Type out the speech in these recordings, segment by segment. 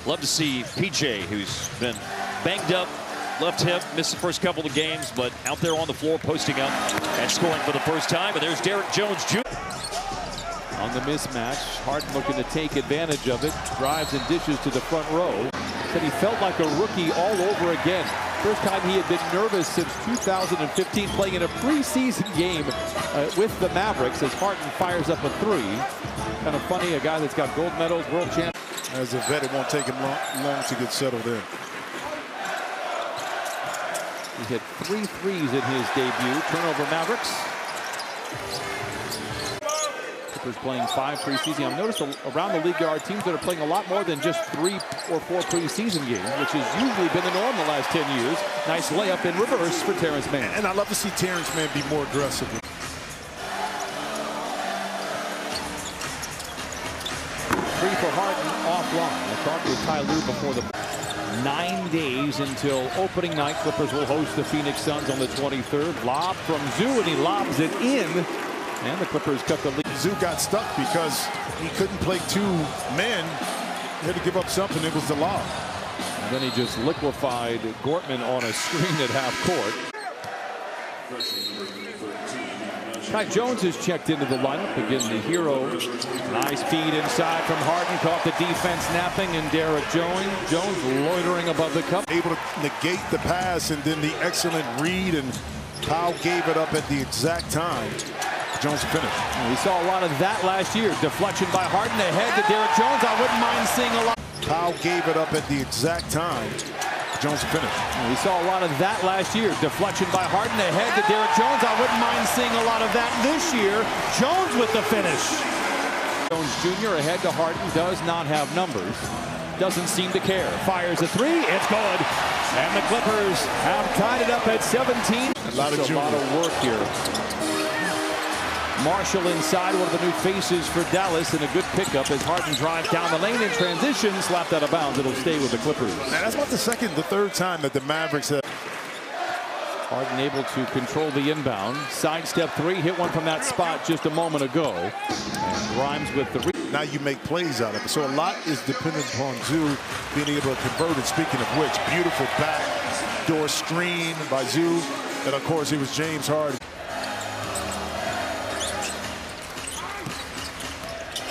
Love to see PJ, who's been banged up, left hip, missed the first couple of games, but out there on the floor posting up and scoring for the first time. And there's Derek Jones Jr. On the mismatch, Harden looking to take advantage of it. Drives and dishes to the front row. Said he felt like a rookie all over again. First time he had been nervous since 2015, playing in a preseason game with the Mavericks as Harden fires up a three. Kind of funny, a guy that's got gold medals, world champ. As a vet, it won't take him long to get settled in. He hit 3 threes in his debut. Turnover Mavericks. Clippers playing 5 preseason. I've noticed around the league there are teams that are playing a lot more than just 3 or 4 preseason games, which has usually been the norm the last 10 years. Nice layup in reverse for Terrence Mann. And I love to see Terrence Mann be more aggressive. Three for Harden offline. I talked with Ty Lue before the 9 days until opening night. Clippers will host the Phoenix Suns on the 23rd. Lob from Zoo, and he lobs it in. And the Clippers cut the lead. Zoo got stuck because he couldn't play 2 men. He had to give up something. It was the lob. And then he just liquefied Gortman on a screen at half court. Ty Jones has checked into the lineup. Again, the hero. Nice feed inside from Harden. Caught the defense napping, and Derek Jones loitering above the cup. Able to negate the pass, and then the excellent read, and Powell gave it up at the exact time. Jones finished. We saw a lot of that last year. Deflection by Harden ahead to Derek Jones. I wouldn't mind seeing a lot. Powell gave it up at the exact time. Jones finished. We saw a lot of that last year. Deflection by Harden ahead to Derek Jones. I wouldn't mind seeing a lot of that this year. Jones with the finish. Jones Jr. ahead to Harden. Does not have numbers. Doesn't seem to care. Fires a three. It's good. And the Clippers have tied it up at 17. A lot of work here. Marshall inside, one of the new faces for Dallas, and a good pickup as Harden drives down the lane in transition, slapped out of bounds. It'll stay with the Clippers. Now that's about the third time that the Mavericks have. Harden able to control the inbound. Sidestep three, hit one from that spot just a moment ago. And Grimes with the now you make plays out of it. So a lot is dependent upon Zoo being able to convert it. Speaking of which, beautiful backdoor screen by Zoo. And of course, it was James Harden.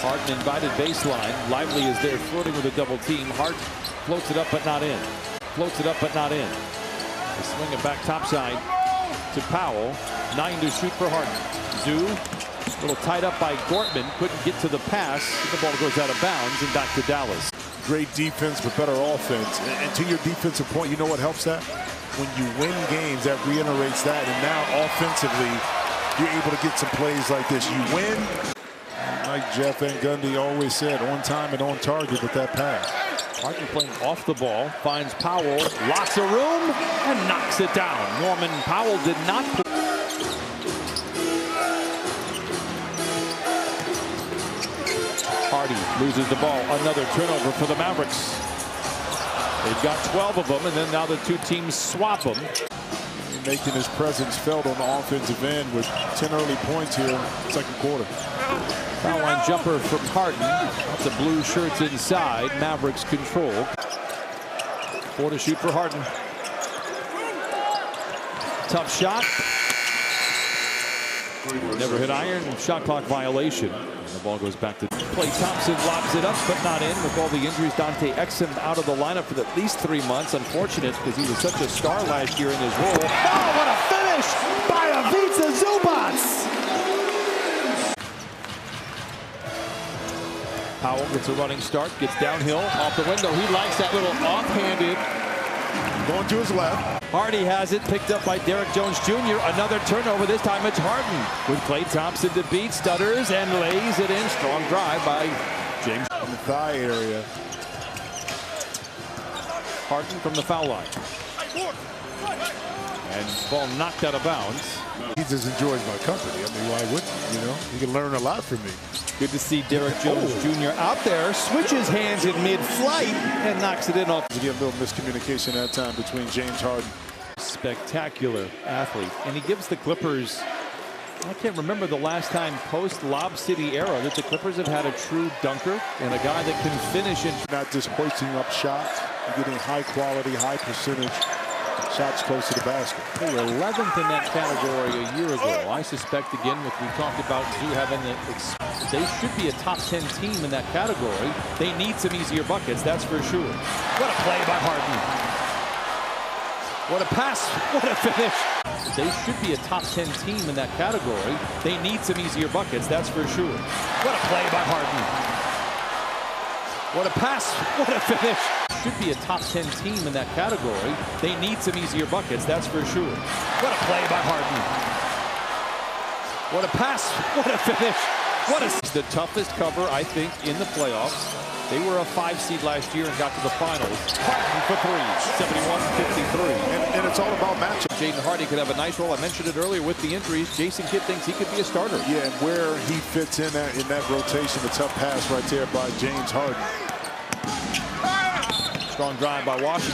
Harden invited baseline. Lively is there floating with a double team. Harden floats it up but not in. Floats it up but not in. They swing it back topside to Powell. 9 to shoot for Harden. Zoo, a little tied up by Gortman. Couldn't get to the pass. The ball goes out of bounds and back to Dallas. Great defense but better offense. And to your defensive point, you know what helps that? When you win games, that reiterates that. And now offensively, you're able to get some plays like this. You win. Like Jeff Van Gundy always said, on time and on target with that pass. Harden playing off the ball, finds Powell, lots of room, and knocks it down. Norman Powell did not. Hardy loses the ball. Another turnover for the Mavericks. They've got 12 of them, and then now the two teams swap them. Making his presence felt on the offensive end with 10 early points here in the second quarter. Foul line jumper from Harden. The blue shirts inside. Mavericks control. 4 to shoot for Harden. Tough shot. Never hit iron. Shot clock violation. And the ball goes back to Klay Thompson. Lobs it up, but not in. With all the injuries, Dante Exum out of the lineup for at least 3 months. Unfortunate because he was such a star last year in his role. Oh, what a finish by Ivica Zubac! Powell gets a running start, gets downhill, off the window. He likes that little offhanded. Going to his left. Hardy has it, picked up by Derek Jones Jr. Another turnover, this time it's Harden. With Klay Thompson to beat, stutters and lays it in. Strong drive by James. In the thigh area. Harden from the foul line. And ball knocked out of bounds. He just enjoys my company. I mean, why wouldn't he? You know, he can learn a lot from me. Good to see Derek Jones Jr. out there, switches hands in mid-flight and knocks it in off. You get a little miscommunication that time between James Harden. Spectacular athlete, and he gives the Clippers I can't remember the last time post-Lob City era that the Clippers have had a true dunker and a guy that can finish in. Not just hoisting up shots, you're getting high quality, high percentage shots close to the basket. They were 11th in that category a year ago. I suspect, again, what we talked about Zoo having they should be a top 10 team in that category. They need some easier buckets, that's for sure. What a play by Harden. What a pass, what a finish. They should be a top 10 team in that category. They need some easier buckets, that's for sure. What a play by Harden. What a pass, what a finish. Should be a top 10 team in that category. They need some easier buckets, that's for sure. What a play by Harden. What a pass, what a finish. The toughest cover, I think, in the playoffs. They were a 5 seed last year and got to the finals. Harden for three, 71-53. And it's all about matchup. Jaden Hardy could have a nice role. I mentioned it earlier with the injuries. Jason Kidd thinks he could be a starter. Yeah, and where he fits in that rotation, the tough pass right there by James Harden. Strong drive by Washington.